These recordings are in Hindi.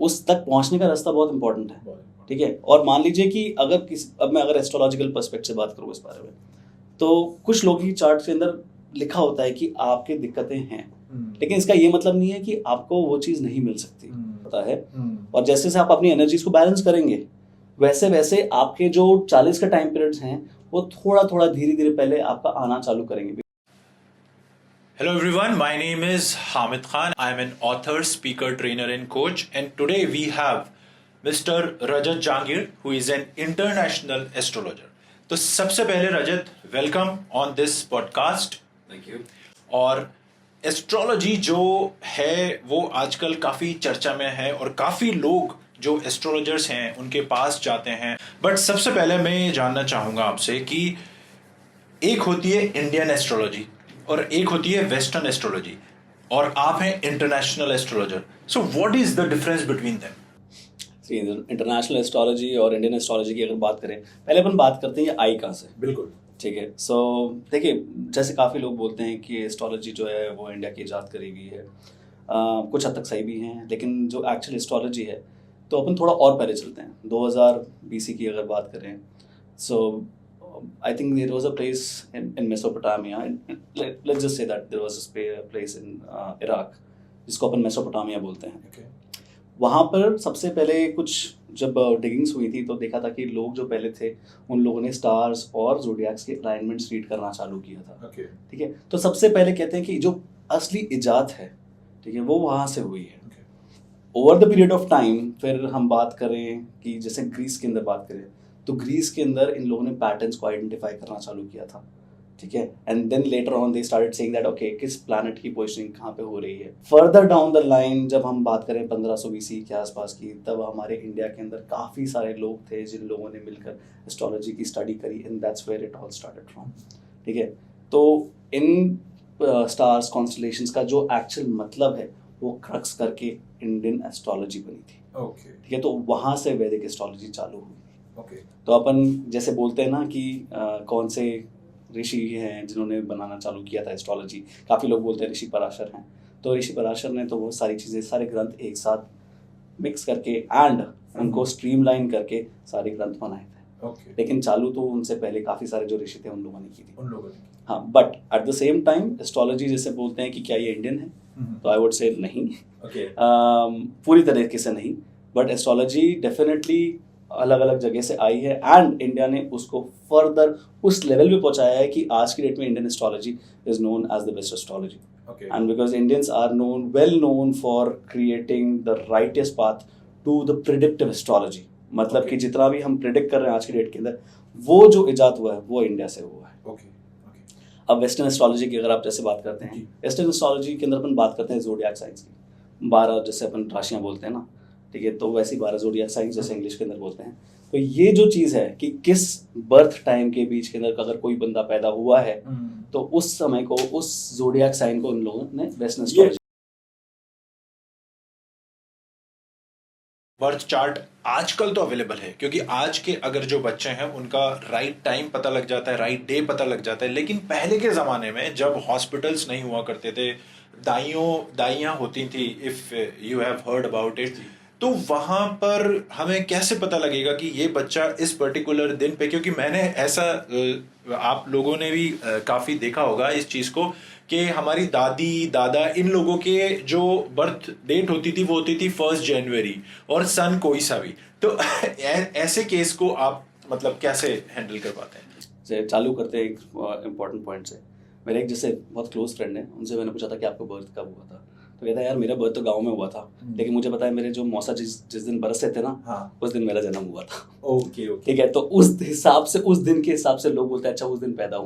उस तक पहुंचने का रास्ता बहुत इंपॉर्टेंट है, ठीक है। और मान लीजिए कि अब मैं अगर एस्ट्रोलॉजिकल पर्सपेक्ट से बात करूँ इस बारे में, तो कुछ लोगों की चार्ट के अंदर लिखा होता है कि आपके दिक्कतें हैं, लेकिन इसका ये मतलब नहीं है कि आपको वो चीज़ नहीं मिल सकती, पता है। और जैसे जैसे आप अपनी एनर्जीज को बैलेंस करेंगे, वैसे वैसे आपके जो 40 के टाइम पीरियड्स हैं वो थोड़ा थोड़ा धीरे धीरे पहले आपका आना चालू करेंगे। Hello everyone, my name is Hamid Khan. I'm an author, speaker, trainer and coach, and today we have Mr. Rajat Jangir, who is an international astrologer. तो सबसे पहले Rajat, welcome on this podcast. Thank you. और एस्ट्रोलॉजी जो है वो आजकल काफ़ी चर्चा में है और काफ़ी लोग जो एस्ट्रोलॉजर्स हैं उनके पास जाते हैं। बट सबसे पहले मैं ये जानना चाहूँगा आपसे कि एक होती है इंडियन एस्ट्रोलॉजी और एक होती है वेस्टर्न एस्ट्रोलॉजी, और आप हैं international astrologer. So what is the difference between them? International astrology और इंडियन एस्ट्रोलॉजी की अगर बात करें, पहले अपन बात करते हैं ये आई कहाँ से। बिल्कुल ठीक है। सो देखिए, जैसे काफ़ी लोग बोलते हैं कि एस्ट्रोलॉजी जो है वो इंडिया की इजाद करी हुई है, कुछ हद तक सही भी हैं, लेकिन जो एक्चुअल एस्ट्रोलॉजी है तो अपन थोड़ा और पहले चलते हैं। 2000 BC की अगर बात करें, सो I think there was a place in Mesopotamia. Let's just say that there was a place in Iraq जिसको अपन मेसोपोटामिया बोलते हैं। okay. वहाँ पर सबसे पहले कुछ जब डिगिंग्स हुई थी तो देखा था कि लोग जो पहले थे उन लोगों ने स्टार्स और ज़ोडिएक्स के अलाइनमेंट्स रीड करना चालू किया था। okay. ठीक है। तो सबसे पहले कहते हैं कि जो असली इजाद है, ठीक है, वो वहाँ से हुई है। Over the period of time फिर हम बात करें कि जैसे ग्रीस के अंदर बात करें तो ग्रीस के अंदर इन लोगों ने पैटर्न्स को आइडेंटिफाई करना चालू किया था, ठीक है। And then later on they started saying that okay, किस प्लैनेट की पोजीशनिंग कहाँ पे हो रही है। फर्दर डाउन द लाइन जब हम बात करें 1500 BC के आसपास की, तब हमारे इंडिया के अंदर काफ़ी सारे लोग थे जिन लोगों ने मिलकर एस्ट्रोलॉजी की स्टडी करी, and that's where it all started from, ठीक है। तो इन स्टार्स कॉन्स्टलेशंस का जो एक्चुअल मतलब है वो क्रक्स करके इंडियन एस्ट्रोलॉजी बनी थी, ठीक है। तो वहाँ से वैदिक एस्ट्रोलॉजी चालू हुई। तो अपन जैसे बोलते हैं ना कि कौन से ऋषि हैं जिन्होंने बनाना चालू किया था एस्ट्रोलॉजी, काफ़ी लोग बोलते हैं ऋषि पराशर हैं। तो ऋषि पराशर ने तो बहुत सारी चीज़ें, सारे ग्रंथ एक साथ मिक्स करके एंड उनको स्ट्रीमलाइन करके सारे ग्रंथ बनाए थे। लेकिन चालू तो उनसे पहले काफ़ी सारे जो ऋषि थे उन लोगों ने की थी। हाँ, but at the same time astrology जैसे बोलते हैं कि क्या ये इंडियन है, तो आई वुड से नहीं, पूरी तरीके से नहीं, बट एस्ट्रोलॉजी डेफिनेटली अलग अलग जगह से आई है एंड इंडिया ने उसको फर्दर उस लेवल पे पहुंचाया है कि आज की डेट में Indian astrology is known as the best astrology. And because Indians are well known for creating the rightest path to the predictive astrology, मतलब कि जितना भी हम प्रिडिक्ट कर रहे हैं आज की डेट के अंदर, वो जो इजाद हुआ है वो इंडिया से हुआ है। अब वेस्टर्न एस्ट्रोलॉजी की अगर आप जैसे बात करते हैं, वेस्टर्न एस्ट्रोलॉजी के अंदर अपन बात करते हैं ज़ोडिएक साइंस की, 12 जैसे अपन राशियाँ बोलते हैं ना, ठीक है, तो वैसी 12 ज़ोडिएक साइंस जैसे इंग्लिश के अंदर बोलते हैं। तो ये जो चीज़ है कि किस बर्थ टाइम के बीच के अंदर अगर कोई बंदा पैदा हुआ है तो उस समय को, उस ज़ोडिएक साइन को उन लोगों ने वेस्टर्न एस्ट्रोलॉजी। बर्थ चार्ट आजकल तो अवेलेबल है, क्योंकि आज के अगर जो बच्चे हैं उनका राइट टाइम पता लग जाता है, राइट डे पता लग जाता है। लेकिन पहले के ज़माने में जब हॉस्पिटल्स नहीं हुआ करते थे, दाइयाँ होती थी, if you have heard about it, तो वहाँ पर हमें कैसे पता लगेगा कि ये बच्चा इस पर्टिकुलर दिन पे, क्योंकि मैंने ऐसा, आप लोगों ने भी काफ़ी देखा होगा इस चीज़ को कि हमारी दादी दादा इन लोगों के जो बर्थ डेट होती थी वो होती थी 1 जनवरी और सन कोई सा भी। तो ऐसे केस को आप मतलब कैसे हैंडल कर पाते हैं? चालू करते हैं एक इम्पॉर्टेंट पॉइंट से। मेरे एक जैसे बहुत क्लोज फ्रेंड है, उनसे मैंने पूछा था कि आपका बर्थ कब हुआ था, तो कहता है यार मेरा बर्थ तो गांव में हुआ था, लेकिन मुझे पता है मेरे जो मौसा जिस दिन बरस रहे थे ना, हाँ, उस दिन मेरा जन्म हुआ था। ओके, ठीक है। तो उस हिसाब से, उस दिन के हिसाब से लोग बोलते हैं अच्छा उस दिन पैदा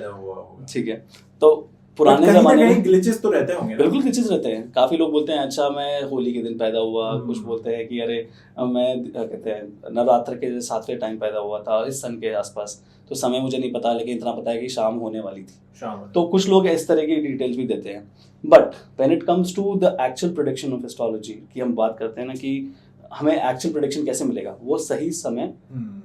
हुआ, ठीक है। तो पुराने जमाने में ग्लिचेस तो रहते होंगे, बिल्कुल ग्लिचेस रहते हैं। काफ़ी लोग बोलते हैं अच्छा मैं होली के दिन पैदा हुआ, कुछ बोलते हैं कि अरे मैं कहते हैं नवरात्र के 7वें टाइम पैदा हुआ था इस सन के आसपास, तो समय मुझे नहीं पता, लेकिन इतना पता है कि शाम होने वाली थी। तो कुछ लोग इस तरह की डिटेल्स भी देते हैं। But when it comes to the actual prediction of astrology की हम बात करते हैं ना कि हमें एक्चुअल प्रेडिक्शन कैसे मिलेगा, वो सही समय,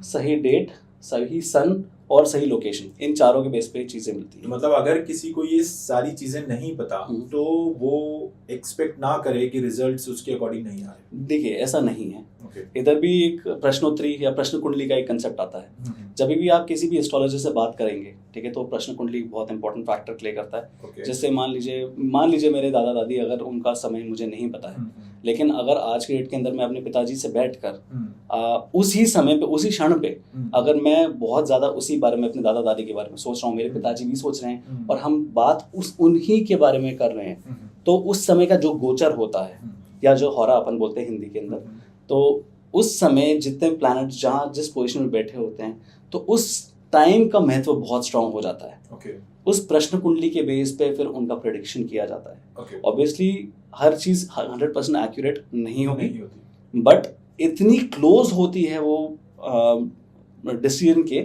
सही डेट, सही सन और सही लोकेशन, इन चारों के बेस पे चीजें मिलती तो हैं। मतलब अगर किसी को ये सारी चीजें नहीं पता तो वो एक्सपेक्ट ना करे कि रिजल्ट्स उसके अकॉर्डिंग नहीं आ रहे। देखिए ऐसा नहीं है, ओके। इधर भी एक प्रश्नोत्तरी या प्रश्न कुंडली का एक कंसेप्ट आता है। जब भी आप किसी भी एस्ट्रोलॉजर से बात करेंगे, ठीक है, तो प्रश्न कुंडली बहुत इंपॉर्टेंट फैक्टर प्ले करता है। ओके। जैसे मान लीजिए मेरे दादा दादी, अगर उनका समय मुझे नहीं पता है, लेकिन अगर आज के डेट के अंदर मैं अपने पिताजी से बैठकर उसी समय पे, उसी क्षण पे, अगर मैं बहुत ज्यादा उसी बारे में, अपने दादा दादी के बारे में सोच रहा हूँ, मेरे पिताजी भी सोच रहे हैं और हम बात उन्हीं के बारे में कर रहे हैं, तो उस समय का जो गोचर होता है या जो हौरा अपन बोलते हैं हिंदी के अंदर, तो उस समय जितने प्लैनेट जहाँ जिस पोजीशन में बैठे होते हैं, तो उस टाइम का महत्व बहुत स्ट्रांग हो जाता है। ओके। उस प्रश्न कुंडली के बेस पे फिर उनका प्रेडिक्शन किया जाता है। ओके। ऑब्वियसली हर चीज 100% एक्यूरेट नहीं होगी, बट इतनी क्लोज होती है वो डिसीजन के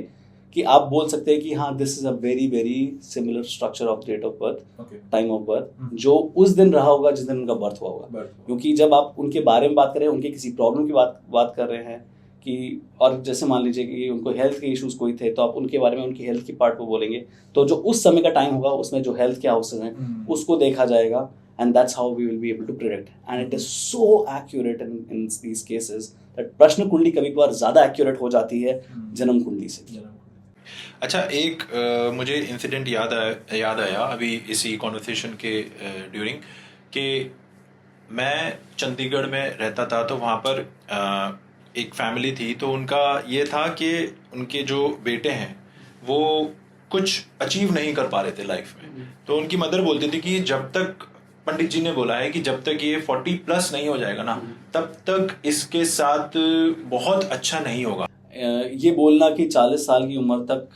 कि आप बोल सकते हैं कि हाँ, this is a very very similar structure of date of birth, time of birth, जो उस दिन रहा होगा जिस दिन उनका बर्थ हुआ होगा। क्योंकि जब आप उनके बारे में बात कर रहे हैं, उनके किसी प्रॉब्लम की बात कर रहे हैं कि, और जैसे मान लीजिए कि उनको हेल्थ के इश्यूज कोई थे, तो आप उनके बारे में, उनकी हेल्थ की पार्ट को बोलेंगे, तो जो उस समय का टाइम होगा उसमें जो हेल्थ के हाउसेज हैं उसको देखा जाएगा, and that's how we will be able to predict, and it is so accurate in these cases that प्रश्न कुंडली कभी कभार ज्यादा एक्यूरेट हो जाती है जन्म कुंडली से। अच्छा, एक मुझे इंसिडेंट याद आया अभी इसी कॉन्वर्सेशन के ड्यूरिंग, कि मैं चंडीगढ़ में रहता था, तो वहाँ पर एक फैमिली थी, तो उनका ये था कि उनके जो बेटे हैं वो कुछ अचीव नहीं कर पा रहे थे लाइफ में। तो उनकी मदर बोलती थी कि जब तक, पंडित जी ने बोला है कि जब तक ये 40+ नहीं हो जाएगा ना, तब तक इसके साथ बहुत अच्छा नहीं होगा। ये बोलना कि 40 साल की उम्र तक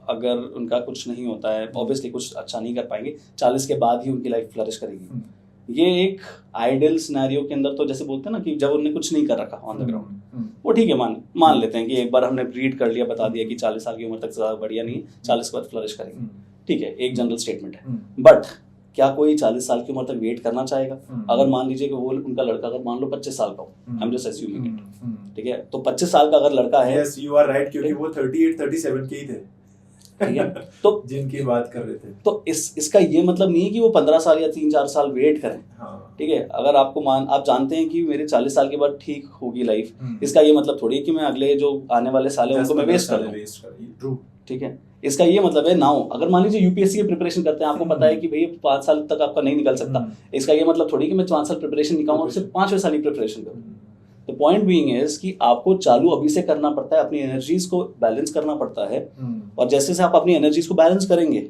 अगर उनका कुछ नहीं होता है, ऑब्वियसली कुछ अच्छा नहीं कर पाएंगे, 40 के बाद ही उनकी लाइफ फ्लरिश करेगी, ये एक आइडियल सिनेरियो के अंदर, तो जैसे बोलते हैं ना कि जब उन्होंने कुछ नहीं कर रखा ऑन द ग्राउंड, वो ठीक है, मान लेते हैं कि एक बार हमने रीड कर लिया, बता दिया कि 40 साल की उम्र तक ज्यादा बढ़िया नहीं, 40 के बाद फ्लरिश करेंगे, ठीक है, एक जनरल स्टेटमेंट है। बट क्या कोई 40 साल की उम्र तक वेट करना चाहेगा? अगर मान लीजिए कि वो उनका लड़का, अगर मान लो 25 साल का हो, I am just assuming it, ठीक है, तो 25 साल का अगर लड़का है, यस यू आर राइट, क्योंकि वो 38-37 के ही थे, ठीक है, तो जिनकी बात कर रहे थे, तो इसका ये मतलब नहीं है कि वो 15 साल या 3-4 साल वेट करें। ठीक है, अगर आप जानते हैं कि मेरे 40 साल के बाद ठीक होगी लाइफ, इसका ये मतलब थोड़ी है कि मैं अगले जो आने वाले साल है उनको मैं वेस्ट कर दूं। ठीक है, इसका ये मतलब है नाउ, अगर मान लीजिए यूपीएससी की प्रिपरेशन करते हैं, आपको पता है कि भाई 5 साल तक आपका नहीं निकल सकता, इसका ये मतलब थोड़ी कि मैं 5 साल प्रिपरेशन निकालूं और सिर्फ 5वें साल की प्रिपरेशन करूं। द पॉइंट बीइंग इज कि आपको चालू अभी से करना पड़ता है, अपनी एनर्जीज को बैलेंस करना पड़ता है, और जैसे जैसे आप अपनी एनर्जीज को बैलेंस करेंगे,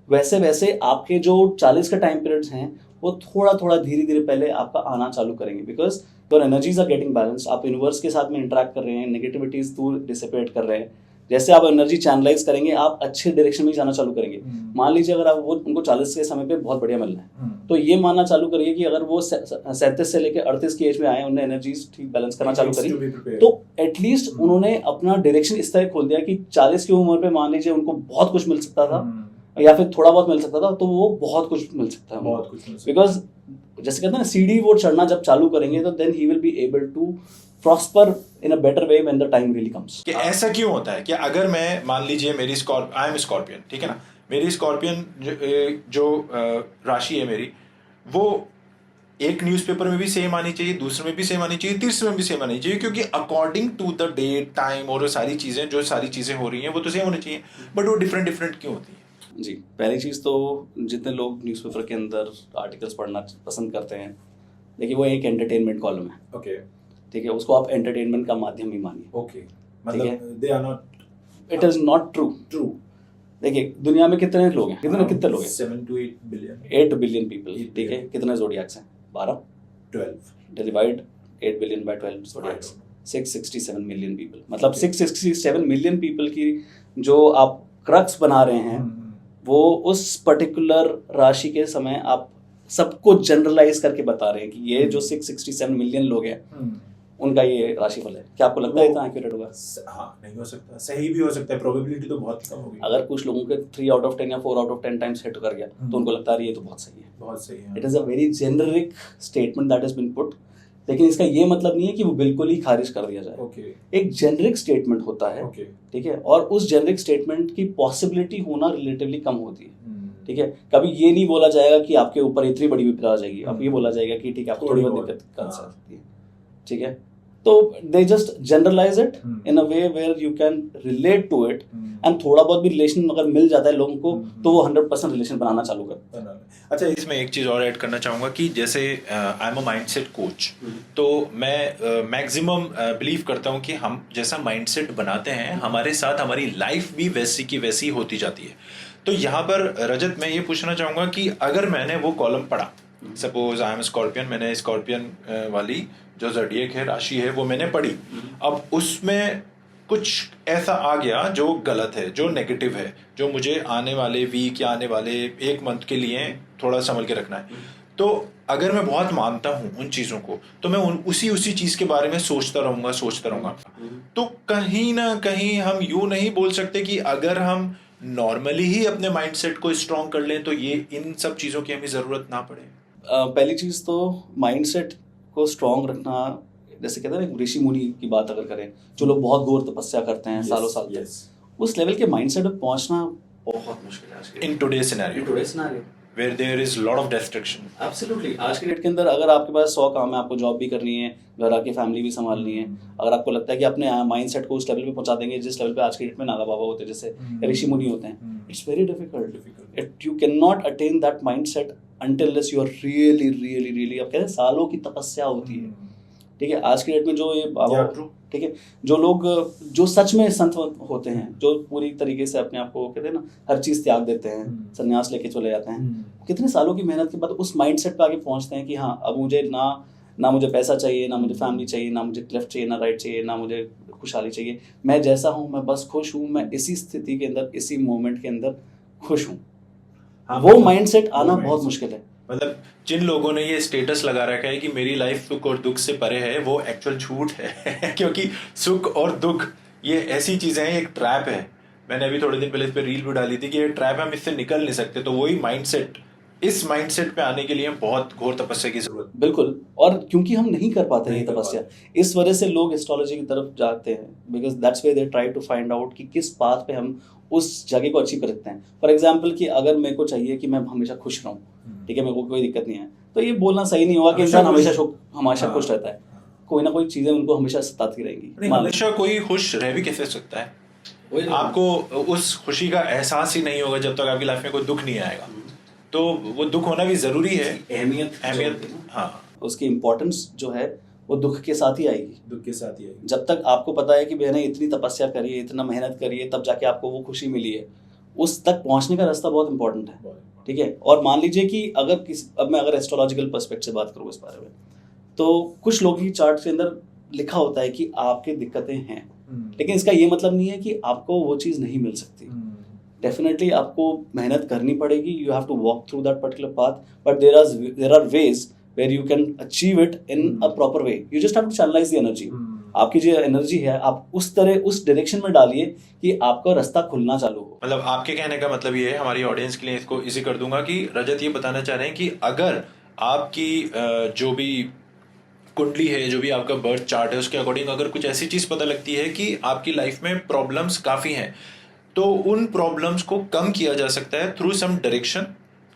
वैसे वैसे आपके जो 40 के टाइम पीरियड्स हैं वो थोड़ा थोड़ा धीरे धीरे पहले आपका आना चालू करेंगे, because your energies are getting balance, आप यूनिवर्स के साथ में इंटरेक्ट कर रहे हैं, नेगेटिविटीज दूर डिसिपेट कर रहे हैं, जैसे आप एनर्जी चैनलाइज करेंगे आप अच्छे डायरेक्शन में जाना चालू करेंगे। मान लीजिए अगर आप उनको 40 के समय पे बहुत बढ़िया मिलना है, तो ये मानना चालू करिए कि अगर वो 37 से लेकर 38 की एज में आए, उन्होंने एनर्जीज ठीक बैलेंस करना चालू करी, तो एटलीस्ट उन्होंने अपना डायरेक्शन इस तरह खोल दिया कि 40 की उम्र पे मान लीजिए उनको बहुत कुछ मिल सकता था, या फिर थोड़ा बहुत मिल सकता था, तो वो बहुत कुछ मिल सकता है, बहुत कुछ, बिकॉज जैसे कहते हैं ना, सीढ़ी वो चढ़ना जब चालू करेंगे तो then he will be able to prosper in a better way when the time really comes। कि ऐसा क्यों होता है कि अगर मैं मान लीजिए मेरी आई एम स्कॉर्पियन, ठीक है ना, मेरी स्कॉर्पियन जो राशि है मेरी, वो एक न्यूज़पेपर में भी सेम आनी चाहिए, दूसरे में भी सेम आनी चाहिए, तीसरे में भी सेम आनी चाहिए, क्योंकि according to the date time और सारी चीज़ें हो रही हैं वो तो सेम होनी चाहिए, बट वो डिफरेंट क्यों होती है? जी, पहली चीज़ तो जितने लोग न्यूज़पेपर के अंदर आर्टिकल्स पढ़ना पसंद करते हैं, देखिए वो एक एंटरटेनमेंट कॉलम है, ओके, ठीक है, उसको आप एंटरटेनमेंट का माध्यम ही मानिए, ओके, मतलब they are not, it is not true. देखिए दुनिया में कितने लोग हैं, कितने लोग हैं? 7 to 8 बिलियन, 8 बिलियन पीपल, ठीक है, कितने जोडियाक्स हैं? 12 divide 8 billion bye 12 जोडियाक्स, 667 million people, मतलब 667 मिलियन पीपल की जो आप क्रक्स बना रहे हैं, वो उस पर्टिकुलर राशि के समय आप सबको जनरलाइज करके बता रहे हैं कि ये जो 667 मिलियन लोग हैं उनका ये राशिफल है। क्या आपको लगता है इतना एक्यूरेट होगा? हाँ, नहीं हो सकता, सही भी हो सकता है, प्रोबेबिलिटी तो बहुत कम होगी। अगर कुछ लोगों के 3 out of 10 या 4 out of 10 टाइम्स हिट कर गया तो उनको लगता है ये तो बहुत सही है। बहुत सही है। It is a very generic statement that has been put, लेकिन इसका ये मतलब नहीं है कि वो बिल्कुल ही खारिज कर दिया जाए। ओके एक जेनरिक स्टेटमेंट होता है, ओके ठीक है, और उस जेनरिक स्टेटमेंट की पॉसिबिलिटी होना रिलेटिवली कम होती है, ठीक है। कभी ये नहीं बोला जाएगा कि आपके ऊपर इतनी बड़ी विपदा आ जाएगी, अब ये बोला जाएगा कि ठीक है आप थोड़ी बहुत दिक्कत कर सकती है, ठीक है। तो they just generalise it in a way where you can relate to it, and थोड़ा बहुत भी रिलेशन अगर मिल जाता है लोगों को तो वो 100% रिलेशन बनाना चालू कर। अच्छा, इसमें एक चीज़ और ऐड करना चाहूँगा कि जैसे I am a mindset coach, तो मैं मैक्सिमम बिलीव करता हूँ कि हम जैसा माइंडसेट बनाते हैं हमारे साथ हमारी लाइफ भी वैसी की वैसी होती जाती है। तो यहाँ पर रजत मैं ये पूछना चाहूँगा कि अगर मैंने वो कॉलम पढ़ा, सपोज आई एम स्कॉर्पियन, मैंने स्कॉर्पियन वाली जो ज़ोडिएक है, राशि है, वो मैंने पढ़ी, अब उसमें कुछ ऐसा आ गया जो गलत है, जो नेगेटिव है, जो मुझे आने वाले वीक या आने वाले एक मंथ के लिए थोड़ा संभल के रखना है। तो अगर मैं बहुत मानता हूँ उन चीज़ों को, तो मैं उसी चीज़ के बारे में सोचता रहूँगा। तो कहीं ना कहीं हम यूँ नहीं बोल सकते कि अगर हम नॉर्मली ही अपने माइंडसेट को स्ट्रॉन्ग कर लें तो ये इन सब चीज़ों की हमें ज़रूरत ना पड़े। पहली चीज़ तो माइंडसेट को स्ट्रॉन्ग रखना, जैसे कहते हैं ना ऋषि मुनि की बात अगर करें, जो लोग बहुत घोर तपस्या करते हैं सालों साल तक, उस लेवल के माइंडसेट पे पहुंचना बहुत मुश्किल है आज के in today scenario where there is lot of destruction। Absolutely. आज के डेट के अंदर अगर आपके पास 100 काम है, आपको जॉब भी करनी है, घर आके फैमिली भी संभालनी है, अगर आपको लगता है कि अपने माइंडसेट को उस लेवल पे पहुंचा देंगे जिस लेवल पे आज के डेट में नागा बाबा होते हैं, जैसे ऋषि मुनि होते हैं, it's very difficult. It you can not attain that mindset until you are really अब कहते हैं सालों की तपस्या होती है, ठीक है। आज के डेट में जो ये बाबा, ठीक है, जो लोग जो सच में संत होते हैं, जो पूरी तरीके से अपने आप को कहते हैं ना हर चीज त्याग देते हैं, संन्यास लेके चले जाते हैं, कितने सालों की मेहनत के बाद उस माइंडसेट पे आगे पहुंचते हैं कि हाँ अब मुझे ना मुझे पैसा चाहिए, ना मुझे फैमिली चाहिए, ना मुझे लेफ्ट चाहिए, ना राइट चाहिए, ना मुझे खुशहाली चाहिए, मैं जैसा हूँ मैं बस खुश हूँ, मैं इसी स्थिति के अंदर, इसी मोमेंट के अंदर खुश हूँ। वो माइंडसेट आना बहुत मुश्किल है। मतलब जिन लोगों ने ये स्टेटस लगा रखा है कि मेरी लाइफ सुख और दुख से परे है, वो एक्चुअल झूठ है क्योंकि सुख और दुख ये ऐसी चीजें हैं, एक ट्रैप है। मैंने अभी थोड़े दिन पहले इस पे रील भी डाली थी कि ये ट्रैप है, हम इससे निकल नहीं सकते। तो वही माइंडसेट, इस माइंडसेट पे आने के लिए बहुत घोर तपस्या की जरूरत है। बिल्कुल, और क्योंकि हम नहीं कर पाते ये तपस्या, इस वजह से लोग एस्ट्रोलॉजी की तरफ जाते हैं, because that's way they try to find out कि किस पाथ पे हम उस जगह को अचीव कर सकते हैं। फॉर एग्जाम्पल कि अगर मेरे को चाहिए कि मैं हमेशा खुश रहूँ, ठीक है, मेरे को कोई दिक्कत नहीं है, तो ये बोलना सही नहीं होगा कि इंसान हमेशा खुश रहता है। कोई ना कोई चीजें उनको हमेशा सताती रहेंगी। हमेशा कोई खुश रह भी कैसे सकता है? आपको उस खुशी का एहसास ही नहीं होगा जब तक आपकी लाइफ में कोई दुख नहीं आएगा। तो वो दुख होना भी जरूरी है, अहमियत, हाँ, उसकी इम्पोर्टेंस जो है वो दुख के साथ ही आएगी। जब तक आपको पता है कि मैंने इतनी तपस्या करी है, इतना मेहनत करी है, तब जाके आपको वो खुशी मिली है, उस तक पहुंचने का रास्ता बहुत इंपॉर्टेंट है, ठीक है। और मान लीजिए कि अब मैं अगर एस्ट्रोलॉजिकल पर्सपेक्टिव से बात करूँ इस बारे में, तो कुछ लोगों की चार्ट के अंदर लिखा होता है कि आपकी दिक्कतें हैं, लेकिन इसका ये मतलब नहीं है कि आपको वो चीज़ नहीं मिल सकती। डेफिनेटली आपको मेहनत करनी पड़ेगी, you have to walk through that particular path, but there are ways where you can achieve it in a proper way. You just have to channelize the energy. आपकी जो एनर्जी है आप उस डायरेक्शन में डालिए कि आपका रास्ता खुलना चालू हो। मतलब आपके कहने का मतलब ये है, हमारी ऑडियंस के लिए इसको इजी कर दूंगा कि रजत ये बताना चाह रहे हैं कि अगर आपकी जो भी कुंडली है, जो भी आपका बर्थ चार्ट है, उसके अकॉर्डिंग अगर कुछ ऐसी चीज पता लगती है कि आपकी लाइफ में प्रॉब्लम्स काफी हैं, तो उन प्रॉब्लम्स को कम किया जा सकता है थ्रू सम डायरेक्शन,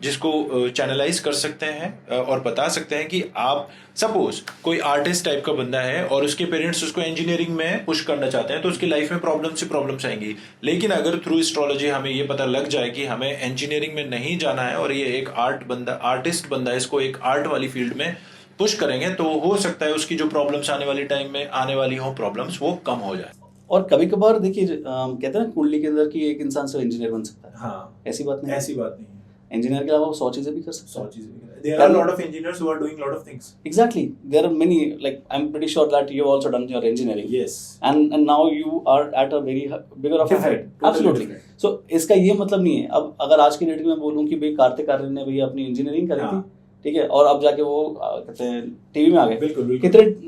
जिसको चैनलाइज कर सकते हैं और बता सकते हैं कि आप सपोज कोई आर्टिस्ट टाइप का बंदा है और उसके पेरेंट्स उसको इंजीनियरिंग में पुश करना चाहते हैं, तो उसकी लाइफ में प्रॉब्लम्स आएंगी। लेकिन अगर थ्रू एस्ट्रोलॉजी हमें ये पता लग जाए कि हमें इंजीनियरिंग में नहीं जाना है और ये एक आर्टिस्ट बंदा है, इसको एक आर्ट वाली फील्ड में पुश करेंगे, तो हो सकता है उसकी जो प्रॉब्लम्स आने वाली टाइम में आने वाली हो प्रॉब्लम्स, वो कम हो जाए। और कभी कभार देखिए कहते हैं ना कुंडली के अंदर कि एक इंसान सिर्फ इंजीनियर बन सकता है, हाँ, ऐसी बात नहीं। इंजीनियर के अलावा वो 100 चीजें भी कर सकते हैं। There are a lot of engineers who are doing lot of things. Exactly, there are many. Like I'm pretty sure that you have also done your engineering. Yes. And now you are at a very bigger of a height. Absolutely. So इसका ये मतलब नहीं है, अब अगर आज की डेट में बोलूँ कि भाई कार्तिक आर्यन ने भैया अपनी इंजीनियरिंग करी थी, ठीक है, और अब जाके वो कहते हैं टीवी में आ गए। बिल्कुल।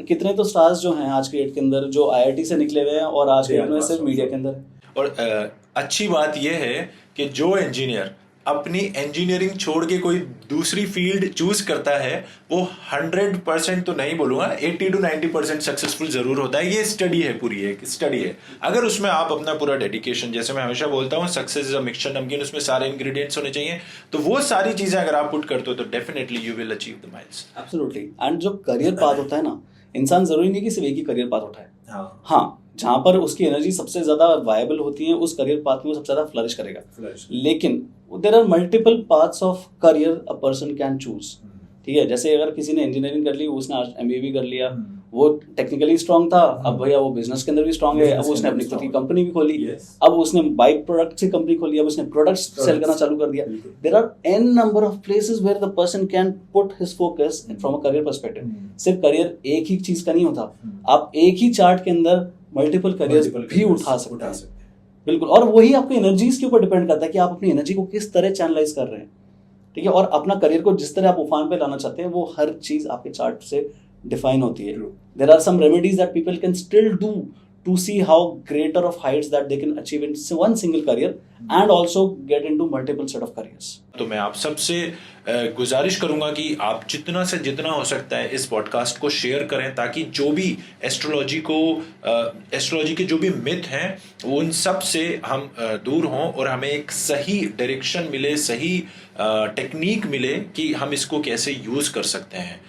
कितने तो स्टार्स जो हैं आज की डेट के अंदर जो IIT से निकले हुए हैं और आज के डेट में सिर्फ मीडिया के अंदर है। और अच्छी बात यह है कि जो इंजीनियर अपनी इंजीनियरिंग छोड़ के कोई दूसरी फील्ड चूज करता है वो 100% तो नहीं बोलूंगा, 80 to 90% सक्सेसफुल जरूर होता है। ये स्टडी है, पूरी एक स्टडी है। अगर उसमें आप अपना पूरा डेडिकेशन, जैसे मैं हमेशा बोलता हूँ सक्सेस इज अ मिक्सचर नमकीन, उसमें सारे इंग्रेडिएंट्स होने चाहिए, तो वो सारी चीजें अगर आप पुट करते हो तो definitely you will achieve the miles. Absolutely. And जो करियर पाथ होता है ना, इंसान जरूरी नहीं कि सिर्फ एक ही करियर पाथ उठाए। हाँ, जहां पर उसकी एनर्जी सबसे ज्यादा वायबल होती है उस करियर पाथ में वो सबसे ज्यादा फ्लरिश करेगा। लेकिन there are multiple paths of career a person can choose. ठीक है, जैसे अगर किसी ने इंजीनियरिंग कर ली, उसने एमबीए भी कर लिया, वो टेक्निकली स्ट्रांग था, अब भैया वो बिजनेस के अंदर भी स्ट्रांग है, अब उसने अपनी खुद की कंपनी भी खोली, अब उसने बाइक प्रोडक्ट से कंपनी खोली, अब उसने प्रोडक्ट्स सेल करना चालू कर दिया। There are an number of places where the person can put his focus from a career perspective. सिर्फ करियर एक ही चीज का नहीं होता, आप एक ही चार्ट के अंदर मल्टीपल करियर्स भी उठा सकते हैं। बिल्कुल, और वही आपकी एनर्जीज के ऊपर डिपेंड करता है कि आप अपनी एनर्जी को किस तरह चैनलाइज कर रहे हैं। ठीक है, और अपना करियर को जिस तरह आप उफान पे लाना चाहते हैं वो हर चीज आपके चार्ट से डिफाइन होती है। There are some remedies that people can still do to see how greater of heights that they can achieve in one single career and also get into multiple set of careers. तो मैं आप सबसे गुजारिश करूंगा कि आप जितना से जितना हो सकता है इस पॉडकास्ट को शेयर करें, ताकि जो भी एस्ट्रोलॉजी के जो भी मिथ हैं वो उन सब से हम दूर हों और हमें एक सही डायरेक्शन मिले, सही टेक्निक मिले कि हम इसको कैसे यूज कर सकते हैं।